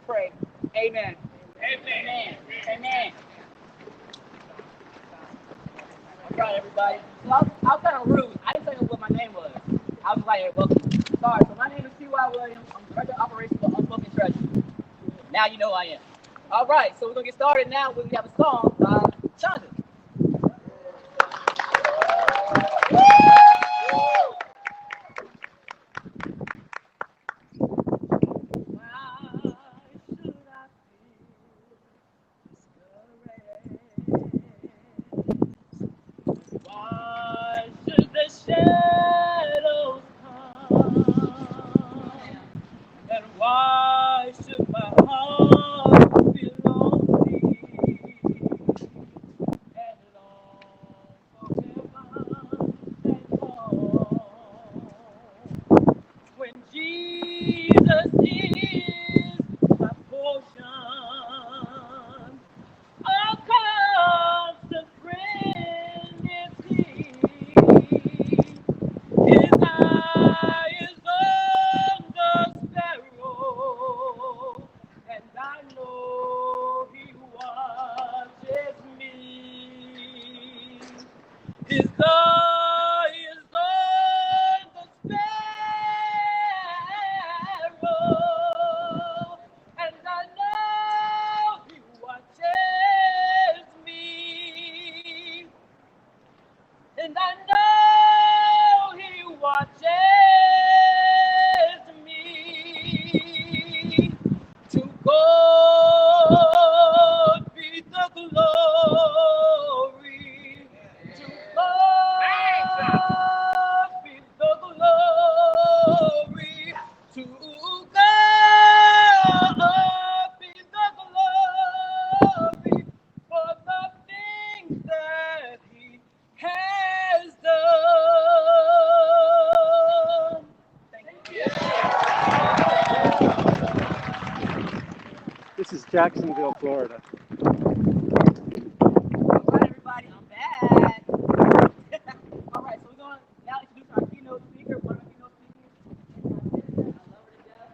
pray. Amen. Amen. Amen. All right, everybody. So I was kind of rude. I didn't tell you what my name was. I was like, hey, welcome. Sorry. So my name is T.Y. Williams. I'm Director of Operations for Unspoken Treasure. Now you know who I am. All right. So we're going to get started now. We have a song by Chandra. Why should the shadows come? And why should my heart be lonely and long for heaven and home? When Jesus is my portion, a constant friend is He. His eye is on the sparrow, and I know He watches me. His eye is on the sparrow, and I know He watches me. And I know He watches me. To God be the glory. To God be the glory. To God be the glory for the things that He has done. Thank you. This is Jacksonville, Florida. All right, everybody, I'm back. All right, so we're going to now introduce our keynote speaker, one of our keynote speakers. I love her to death.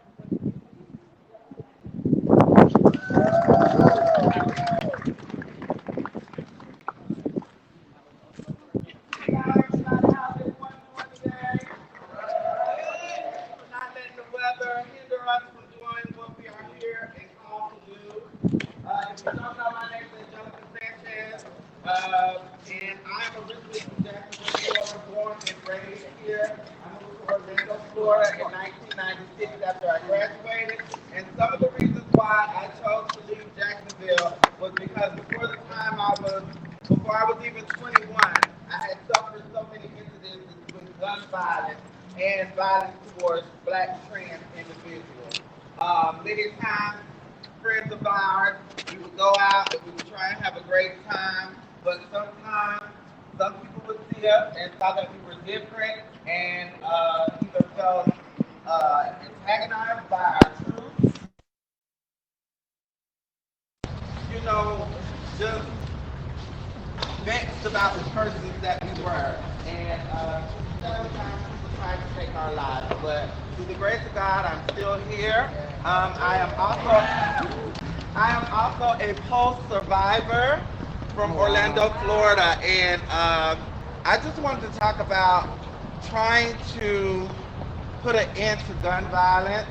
How's everyone doing today? Not letting the weather hinder us from doing what we are here and called to do. If you don't know, my name is Jonathan Sanchez, and I'm originally from Jacksonville, Florida, born and raised here. I moved to Orlando, Florida in 1996 after I graduated, and some of the reasons why I chose to leave Jacksonville was because before I was even 21, I had suffered so many incidents with gun violence and violence towards black trans individuals. Many times, friends of ours, we would go out and we would try and have a great time, but sometimes some people would see us and saw that we were different and either felt antagonized by our truth, just vexed about the persons that we were. And several times people tried to take our lives. But through the grace of God, I'm still here. I am also a post survivor from Orlando, Florida. And I just wanted to talk about trying to put an end to gun violence.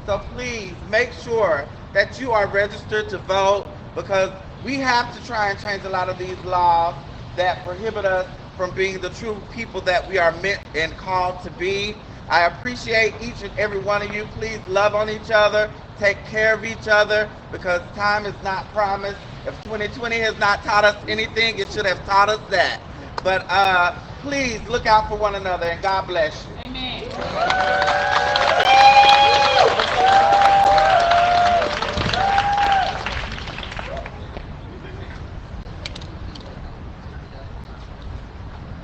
So please make sure that you are registered to vote, because we have to try and change a lot of these laws that prohibit us from being the true people that we are meant and called to be. I appreciate each and every one of you. Please love on each other, take care of each other, because time is not promised. If 2020 has not taught us anything, it should have taught us that. But please look out for one another, and God bless you. Amen.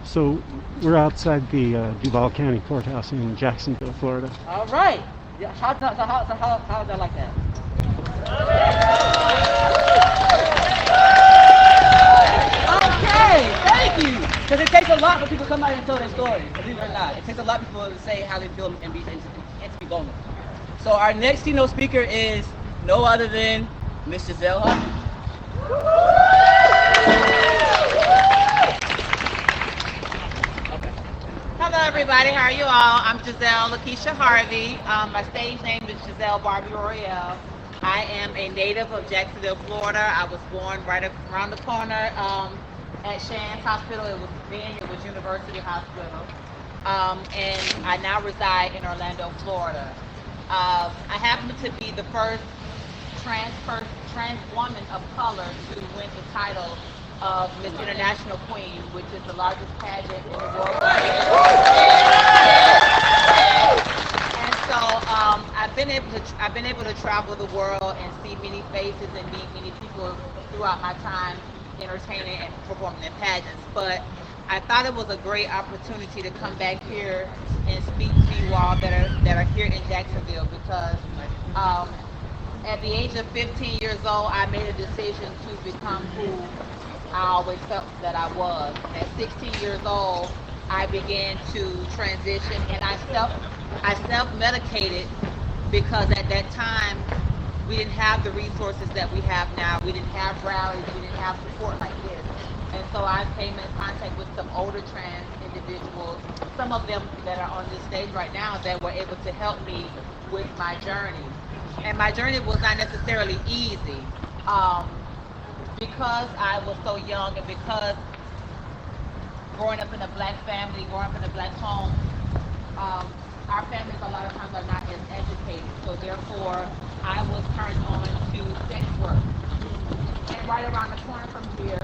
So we're outside the Duval County Courthouse in Jacksonville, Florida. All right. Yeah, how's that like that? Okay, thank you. Because it takes a lot for people to come out and tell their story. Believe it or not, it takes a lot of people to say how they feel and to be vulnerable. So our next keynote speaker is no other than Miss Giselle Harvey. Okay. Hello, everybody. How are you all? I'm Giselle Lakeisha Harvey. My stage name is Giselle Barbie Royale. I am a native of Jacksonville, Florida. I was born right around the corner at Shands Hospital. It was University Hospital. And I now reside in Orlando, Florida. I happen to be the first trans woman of color to win the title of Miss International Queen, which is the largest pageant in the world. And so I've been able to travel the world and see many faces and meet many people throughout my time entertaining and performing in pageants. But I thought it was a great opportunity to come back here and speak to you all that are here in Jacksonville because at the age of 15 years old, I made a decision to become who I always felt that I was. At 16 years old, I began to transition, and I self-medicated because at that time we didn't have the resources that we have now. We didn't have rallies. We didn't have support like this. And so I came in contact with some older trans individuals, some of them that are on this stage right now that were able to help me with my journey. And my journey was not necessarily easy because I was so young and because growing up in a black family, growing up in a black home, our families a lot of times are not as educated. So therefore, I was turned on to sex work. And right around the corner from here,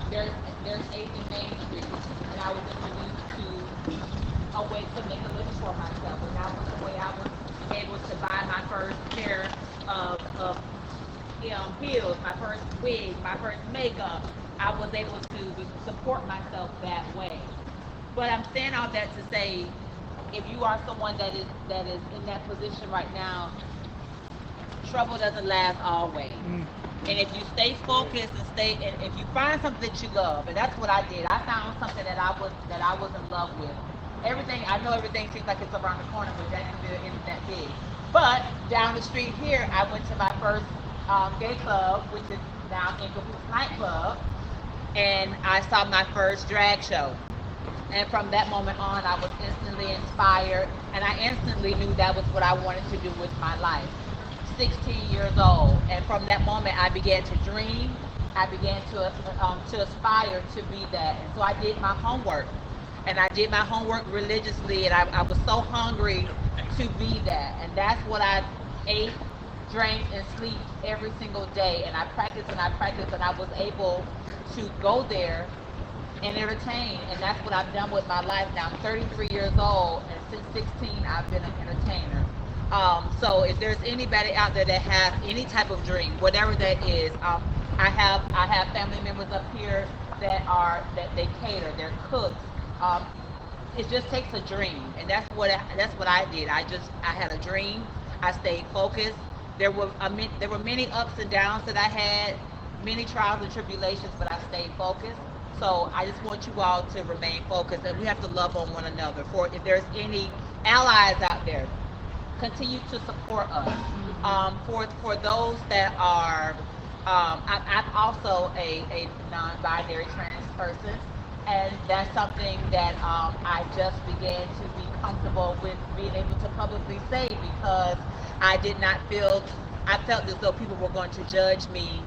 there's 8th and Main Street, and I was introduced to a way to make a living for myself. And that was the way I was able to buy my first pair of heels, my first wig, my first makeup. I was able to support myself that way. But I'm saying all that to say, if you are someone that is in that position right now, trouble doesn't last always. And if you stay focused and if you find something that you love, and that's what I did. I found something that I was in love with. I know everything seems like it's around the corner, but Jacksonville isn't that big. But down the street here, I went to my first gay club, which is now Inglewood's nightclub, and I saw my first drag show. And from that moment on, I was instantly inspired, and I instantly knew that was what I wanted to do with my life. 16 years old, and from that moment, I began to dream. I began to aspire to be that, and so I did my homework, and I did my homework religiously, and I was so hungry to be that, and that's what I ate, drank, and sleep every single day, and I practiced, and I was able to go there and entertain, and that's what I've done with my life now. I'm 33 years old, and since 16, I've been an entertainer. So if there's anybody out there that has any type of dream, whatever that is, I have family members up here that they cater, they're cooks. It just takes a dream, and that's what I did. I had a dream. I stayed focused. There were many ups and downs that I had, many trials and tribulations, but I stayed focused. So I just want you all to remain focused, and we have to love on one another. For if there's any allies out there, continue to support us. For those that are, I'm also a non-binary trans person, and that's something that I just began to be comfortable with being able to publicly say because I felt as though people were going to judge me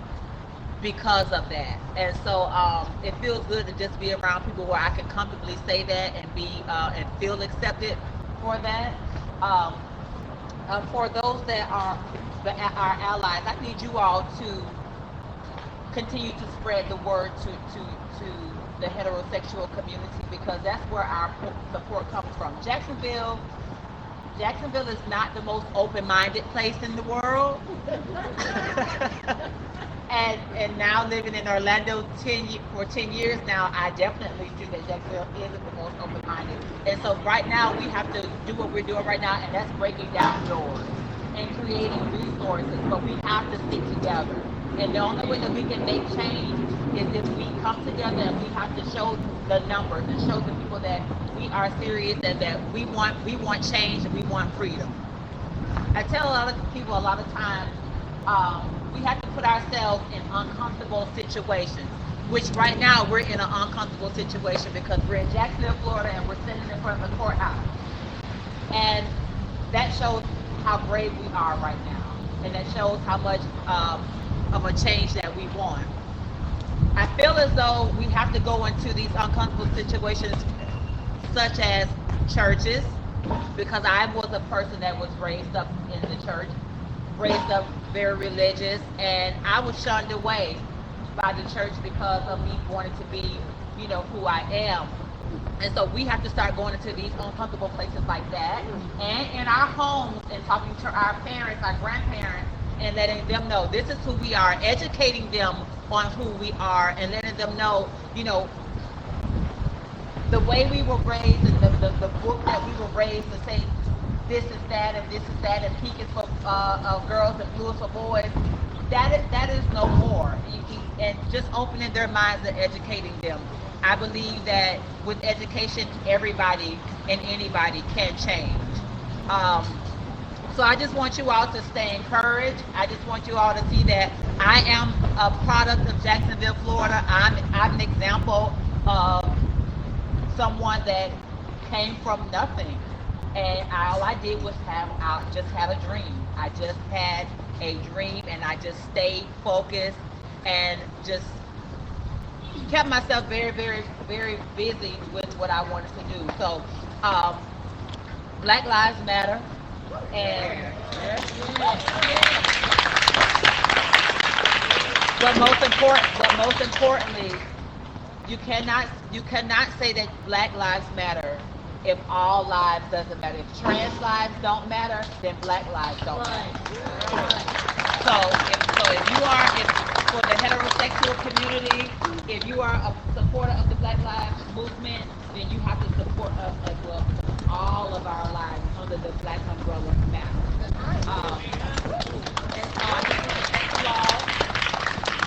because of that. And so it feels good to just be around people where I can comfortably say that and be and feel accepted for that. For those that are our allies, I need you all to continue to spread the word to the heterosexual community because that's where our support comes from. Jacksonville is not the most open-minded place in the world. And now living in Orlando for 10 years now, I definitely see that Jacksonville isn't the most open-minded. And so right now we have to do what we're doing right now, and that's breaking down doors and creating resources. But we have to stick together. And the only way that we can make change is if we come together and we have to show the numbers and show the people that we are serious and that we want change and we want freedom. I tell a lot of people a lot of times We have to put ourselves in uncomfortable situations, which right now we're in an uncomfortable situation because we're in Jacksonville, Florida, and we're sitting in front of the courthouse. And that shows how brave we are right now, and that shows how much of a change that we want. I feel as though we have to go into these uncomfortable situations, such as churches, because I was a person that was raised up in the church, raised up very religious, and I was shunned away by the church because of me wanting to be, who I am. And so we have to start going into these uncomfortable places like that, and in our homes, and talking to our parents, our grandparents, and letting them know this is who we are, educating them on who we are, and letting them know, the way we were raised, and the book that we were raised to say this is that and this is that, and pink is for girls and blue is for boys. That is no more. And just opening their minds and educating them. I believe that with education, everybody and anybody can change. So I just want you all to stay encouraged. I just want you all to see that I am a product of Jacksonville, Florida. I'm an example of someone that came from nothing, and all I did was just have a dream. I just had a dream, and I just stayed focused and just kept myself very, very, very busy with what I wanted to do. So, Black Lives Matter, and but most importantly, you cannot say that Black Lives Matter if all lives doesn't matter. If trans lives don't matter, then Black lives don't matter. If you are for the heterosexual community, if you are a supporter of the Black Lives Movement, then you have to support us as well. All of our lives under the Black umbrella matter. And so I just want to thank you all.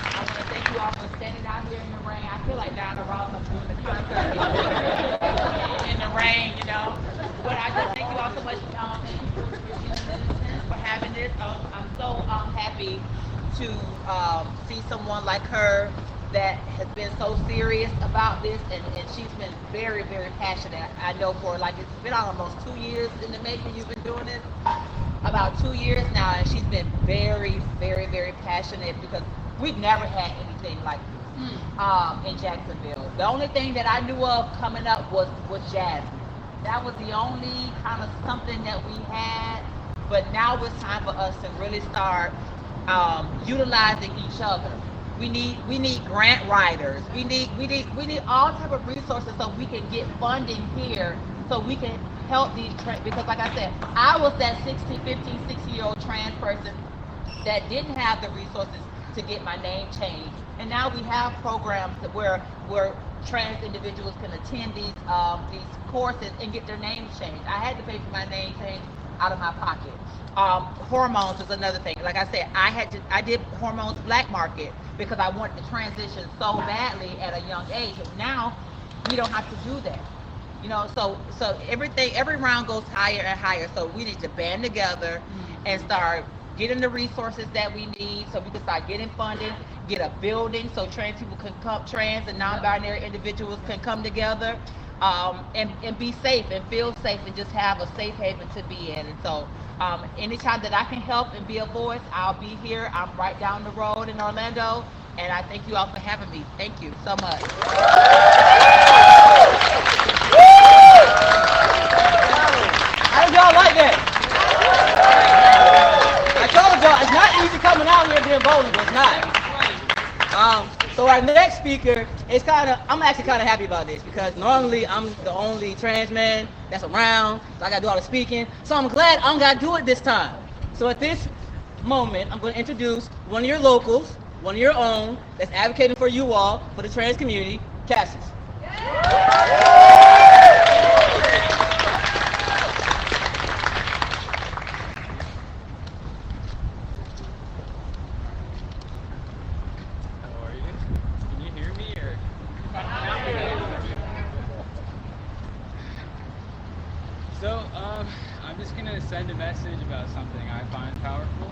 I want to thank you all for standing out here in the rain. I feel like Diana Ross, I'm doing the concert in the rain, But I just thank you all so much for having this. I'm so happy to see someone like her that has been so serious about this, and she's been very, very passionate. I know for it's been almost 2 years in the making. You've been doing this about 2 years now, and she's been very, very, very passionate because we've never had anything like in Jacksonville. The only thing that I knew of coming up was Jasmine. That was the only kind of something that we had. But now it's time for us to really start utilizing each other. We need grant writers. We need all type of resources so we can get funding here, so we can help these because like I said, I was that 15, 16-year-old trans person that didn't have the resources to get my name changed. And now we have programs where trans individuals can attend these courses and get their names changed. I had to pay for my name change out of my pocket. Hormones is another thing. Like I said, I did hormones black market because I wanted to transition so badly at a young age. And now we don't have to do that. So every round goes higher and higher. So we need to band together and start getting the resources that we need so we can start getting funding, get a building so trans people can come, trans and non-binary individuals can come together and be safe and feel safe and just have a safe haven to be in. And so anytime that I can help and be a voice, I'll be here. I'm right down the road in Orlando, and I thank you all for having me. Thank you so much. How did y'all like that? I told y'all, it's not easy coming out here being vulnerable. It's not. So our next speaker is I'm actually kind of happy about this because normally I'm the only trans man that's around, so I got to do all the speaking. So I'm glad I don't got to do it this time. So at this moment, I'm going to introduce one of your locals, one of your own, that's advocating for you all, for the trans community, Cassius. I'm just gonna send a message about something I find powerful.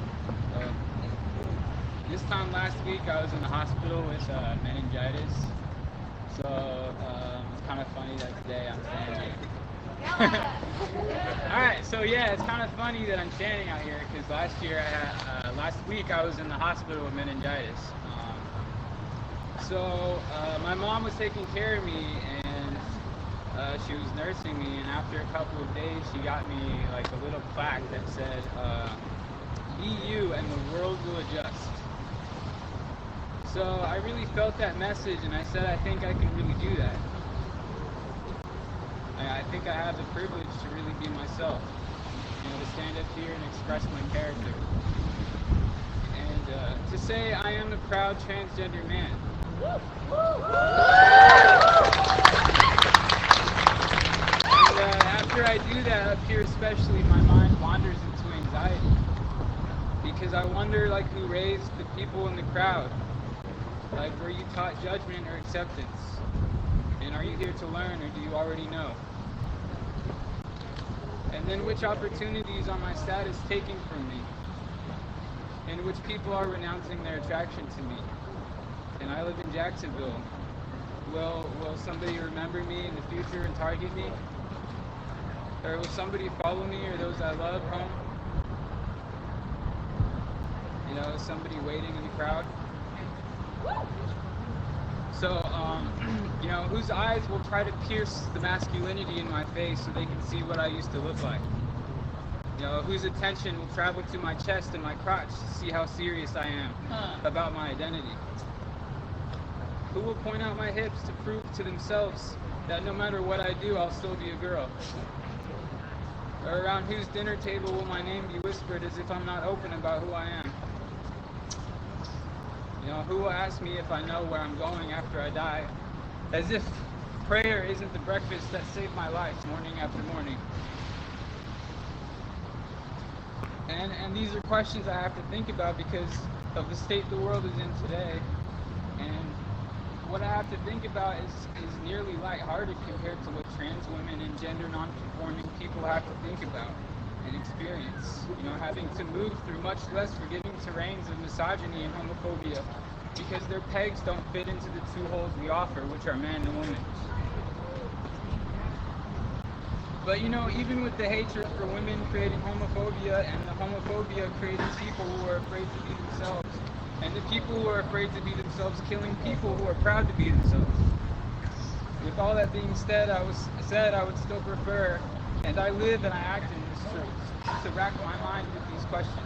time last week I was in the hospital with meningitis. So it's kind of funny that today I'm standing. Alright, so yeah, it's kind of funny that I'm standing out here because last week I was in the hospital with meningitis. So my mom was taking care of me and she was nursing me, and after a couple of days she got me like a little plaque that said, be you and the world will adjust. So I really felt that message and I said I think I can really do that. I think I have the privilege to really be myself, to stand up here and express my character. And to say I am a proud transgender man. And after I do that up here especially, my mind wanders into anxiety. Because I wonder who raised the people in the crowd? Were you taught judgment or acceptance? And are you here to learn, or do you already know? And then which opportunities are my status taking from me? And which people are renouncing their attraction to me? And I live in Jacksonville. Will somebody remember me in the future and target me? Or will somebody follow me or those I love home? Is somebody waiting in the crowd? So, whose eyes will try to pierce the masculinity in my face so they can see what I used to look like? Whose attention will travel to my chest and my crotch to see how serious I am about my identity? Who will point out my hips to prove to themselves that no matter what I do, I'll still be a girl? Or around whose dinner table will my name be whispered as if I'm not open about who I am? Who will ask me if I know where I'm going after I die? As if prayer isn't the breakfast that saved my life morning after morning. And these are questions I have to think about because of the state the world is in today. And what I have to think about is nearly lighthearted compared to what trans women and gender non-conforming people have to think about and experience. Having to move through much less forgiving terrains of misogyny and homophobia because their pegs don't fit into the two holes we offer, which are man and woman. But even with the hatred for women creating homophobia and the homophobia creating people who are afraid to be themselves, and the people who are afraid to be themselves killing people who are proud to be themselves. With all that being said, I would still prefer, and I live and I act in this truth, to rack my mind with these questions.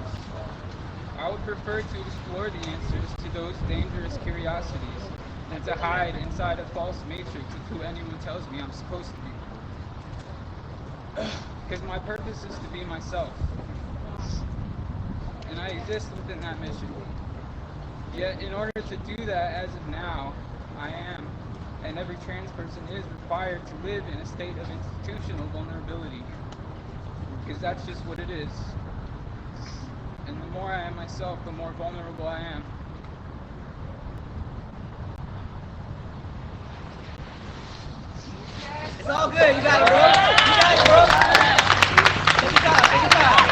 I would prefer to explore the answers to those dangerous curiosities than to hide inside a false matrix of who anyone tells me I'm supposed to be. Because my purpose is to be myself. And I exist within that mission. Yet in order to do that as of now, I am, and every trans person is required to live in a state of institutional vulnerability. Because that's just what it is. And the more I am myself, the more vulnerable I am. It's all good. You got it, bro. You got it, bro. Take your time. Take your time.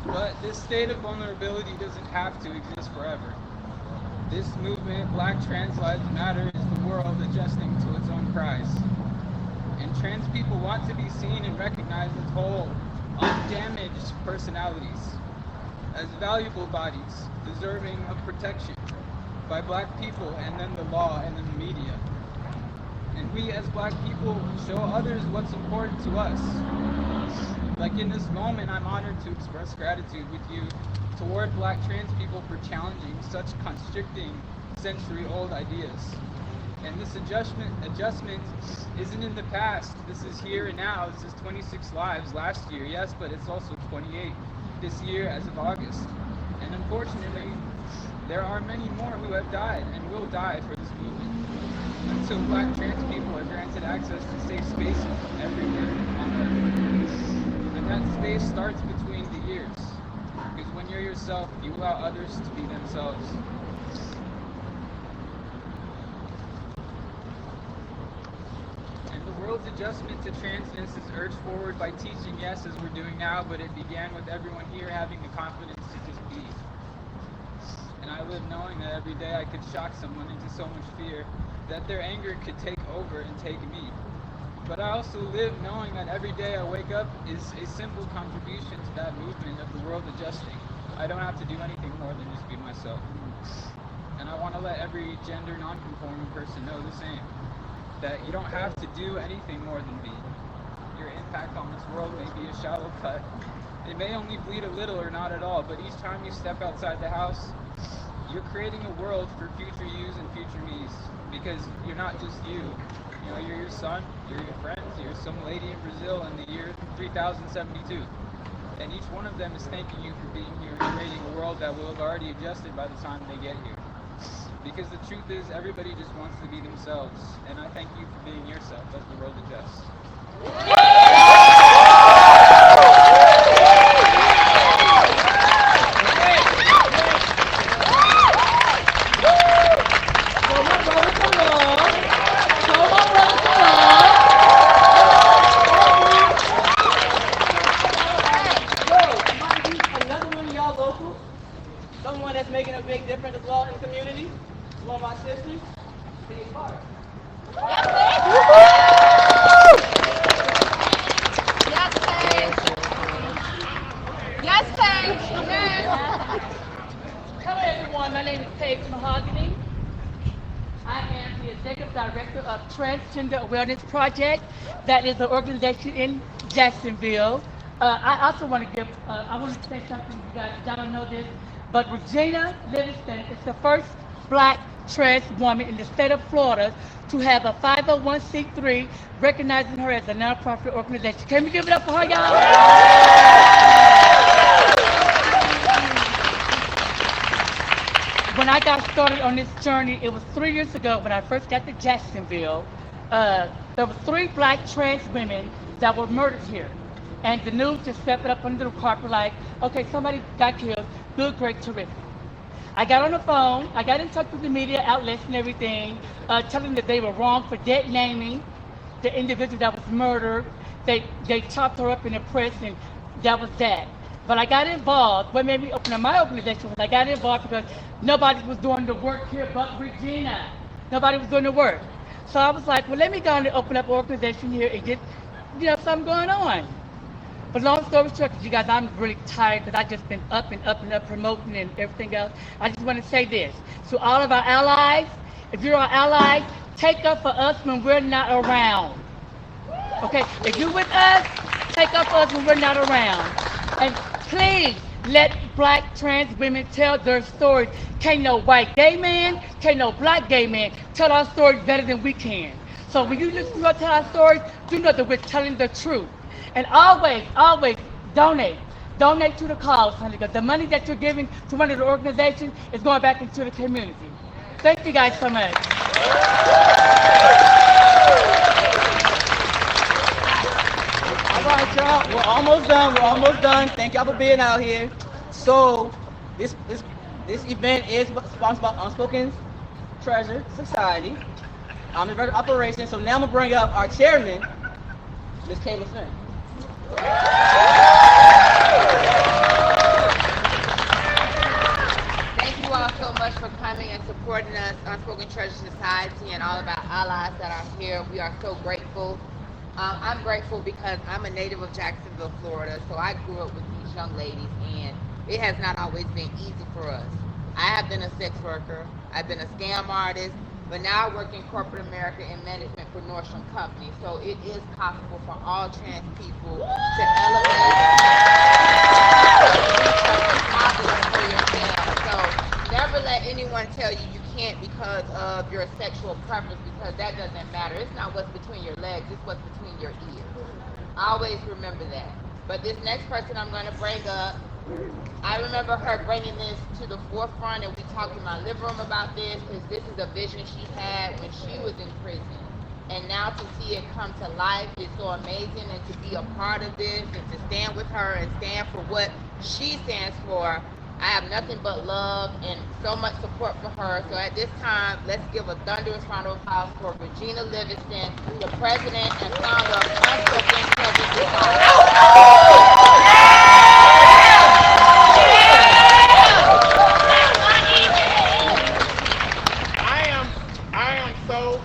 But this state of vulnerability doesn't have to exist forever. This movement, Black Trans Lives Matter, is the world adjusting to its own cries. And trans people want to be seen and recognized as whole, undamaged personalities, as valuable bodies, deserving of protection by Black people and then the law and then the media. And we as Black people show others what's important to us. Like in this moment, I'm honored to express gratitude with you toward Black trans people for challenging such constricting century-old ideas. And this adjustment isn't in the past. This is here and now. This is 26 lives last year, yes, but it's also 28 this year as of August. And unfortunately, there are many more who have died and will die for this movement until Black trans people are granted access to safe spaces everywhere on Earth. And that space starts between the ears. Because when you're yourself, you allow others to be themselves. And the world's adjustment to transness is urged forward by teaching yes as we're doing now, but it began with everyone here having the confidence to just be. And I live knowing that every day I could shock someone into so much fear that their anger could take over and take me. But I also live knowing that every day I wake up is a simple contribution to that movement of the world adjusting. I don't have to do anything more than just be myself. And I want to let every gender non-conforming person know the same. That you don't have to do anything more than be. Your impact on this world may be a shallow cut. It may only bleed a little or not at all, but each time you step outside the house, you're creating a world for future yous and future me's. Because you're not just you. You know, you're your son, you're your friends, you're some lady in Brazil in the year 3072. And each one of them is thanking you for being here and creating a world that will have already adjusted by the time they get here. Because the truth is, everybody just wants to be themselves. And I thank you for being yourself as the world adjusts. Someone that's making a big difference as well in the community. One of my sisters, Steve Carter. Yes, Paige. Yes, Paige. Yes. Hello everyone, my name is Paige Mahogany. I am the Executive Director of Transgender Awareness Project. That is an organization in Jacksonville. I also want to give, I want to say something, you guys don't know this, but Regina Livingston is the first Black trans woman in the state of Florida to have a 501c3 recognizing her as a nonprofit organization. Can we give it up for her, y'all? When I got started on this journey, it was 3 years ago when I first got to Jacksonville. There were 3 Black trans women that were murdered here. And the news just swept it up under the carpet like, okay, somebody got killed. Good, great, terrific. I got on the phone, I got in touch with the media outlets and everything, telling them that they were wrong for dead naming the individual that was murdered. They chopped her up in the press and that was that. But I got involved. What made me open up my organization was I got involved because nobody was doing the work here but Regina. Nobody was doing the work. So I was like, well, let me go and open up an organization here and get, something going on. But long story short, you guys, I'm really tired because I've just been up and up and up promoting and everything else. I just want to say this. To all of our allies, if you're our allies, take up for us when we're not around. Okay? If you're with us, take up for us when we're not around. And please let Black trans women tell their stories. Can't no white gay man, can't no Black gay man tell our stories better than we can. So when you listen to us tell our stories, you know that we're telling the truth. And always, always donate. Donate to the cause, honey, because the money that you're giving to one of the organizations is going back into the community. Thank you guys so much. All right, y'all. We're almost done. We're almost done. Thank y'all for being out here. So this event is sponsored by Unspoken Treasure Society. I'm the director of operations. So now I'm gonna bring up our chairman, Ms. Kayla Finn. Thank you all so much for coming and supporting us, Unspoken Treasure Society, and all of our allies that are here. We are so grateful. I'm grateful because I'm a native of Jacksonville, Florida, so I grew up with these young ladies, and it has not always been easy for us. I have been a sex worker, I've been a scam artist, but now I work in corporate America in management for Nordstrom Company. So it is possible for all trans people to elevate positive for yourself. So never let anyone tell you you can't because of your sexual preference, because that doesn't matter. It's not what's between your legs, it's what's between your ears. Always remember that. But this next person I'm going to bring up, I remember her bringing this to the forefront, and we talked in my living room about this, because this is a vision she had when she was in prison. And now to see it come to life is so amazing, and to be a part of this and to stand with her and stand for what she stands for, I have nothing but love and so much support for her. So at this time, let's give a thunderous round of applause for Regina Livingston, the president and founder of Unspoken Integrity. I am so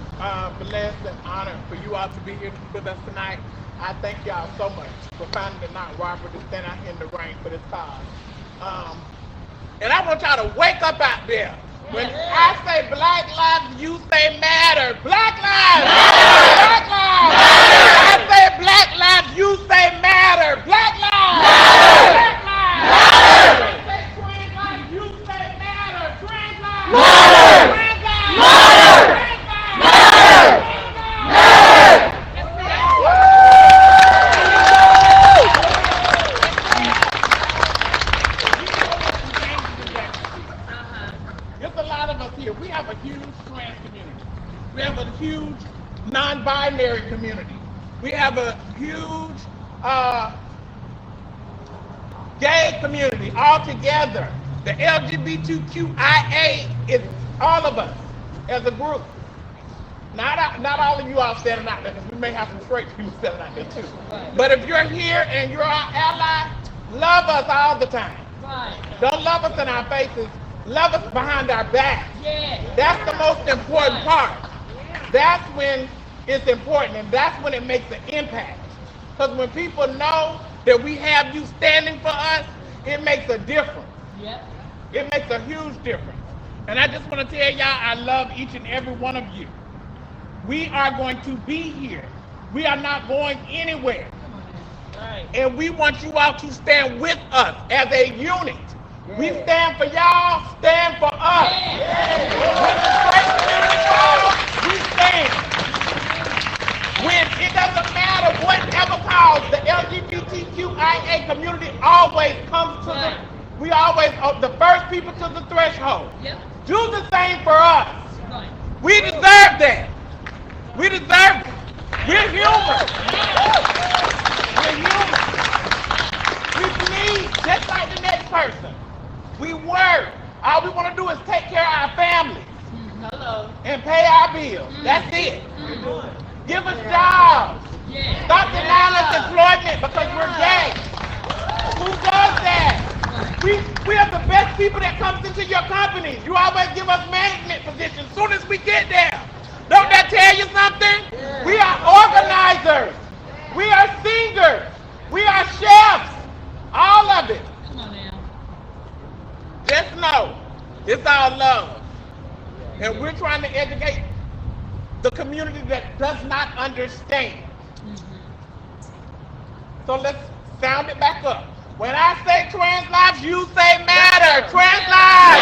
blessed and honored for you all to be here with us tonight. I thank y'all so much for finding it not robbery to stand out here in the rain for this cause. And I want y'all to wake up out there. When I say Black lives, you say matter. Black lives! Black lives! I say Black lives, you say matter. Black lives! Black lives! I say trans lives, you say matter. Trans lives! Trans lives! There's a lot of us here. We have a huge trans community. We have a huge non-binary community. We have a huge gay community all together. The LGBTQIA is all of us as a group. Not all of you all standing out there, because we may have some straight people standing out there too. But if you're here and you're our ally, love us all the time. Don't love us in our faces. Love us behind our back. That's the most important part. That's when it's important, and that's when it makes an impact. Because when people know that we have you standing for us, it makes a difference. It makes a huge difference. And I just want to tell y'all, I love each and every one of you. We are going to be here. We are not going anywhere. And we want you all to stand with us as a unit. We stand for y'all, stand for us. When the great community calls, we stand. When it doesn't matter whatever calls, the LGBTQIA community always comes to we always are the first people to the threshold. Do the same for us. We deserve that. We deserve it. We're human. We're human. We bleed just like the next person. We work. All we want to do is take care of our families. And pay our bills. That's it. Give us jobs. Stop denying us employment because we're gay. Who does that? We are the best people that comes into your company. You always give us management positions as soon as we get there. Don't that tell you something? We are organizers. We are singers. We are chefs. All of it. Just know, it's all love. And we're trying to educate the community that does not understand. So let's sound it back up. When I say trans lives, you say matter. Trans lives.